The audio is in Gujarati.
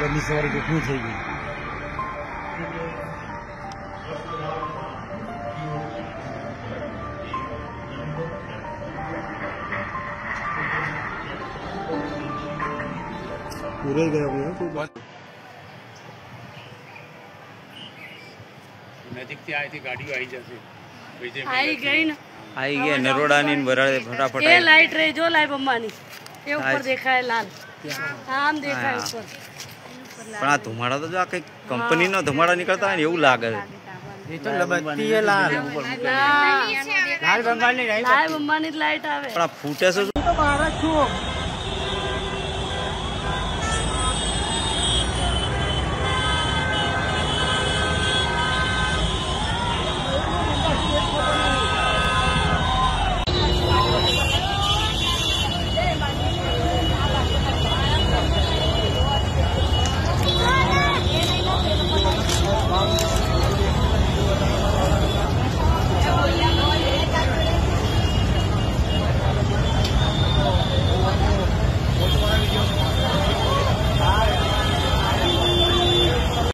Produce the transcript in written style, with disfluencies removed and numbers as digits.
વહેલી સવારે ગોઠવી થઈ ગઈ. પૂરે ગયા નજીકથી આથી ગાડીઓ આવી જશે. આવી ગઈ ને આવી ગયા નરોડાની વરાળે ફટાફટ એ લાઈટ રહી જો લાઈવ અંબાની એ ઉપર દેખાય લાલ આમ દેખાય ઉપર. પણ આ ધુમાડા તો જો આ કઈ કંપનીનો ધુમાડા નીકળતા હોય ને એવું લાગે છે. એ તો લબતી એ લાલ લાલ અંબાની લાઈટ આવે. પણ આ ફૂટે છે. તો બહાર જ છું.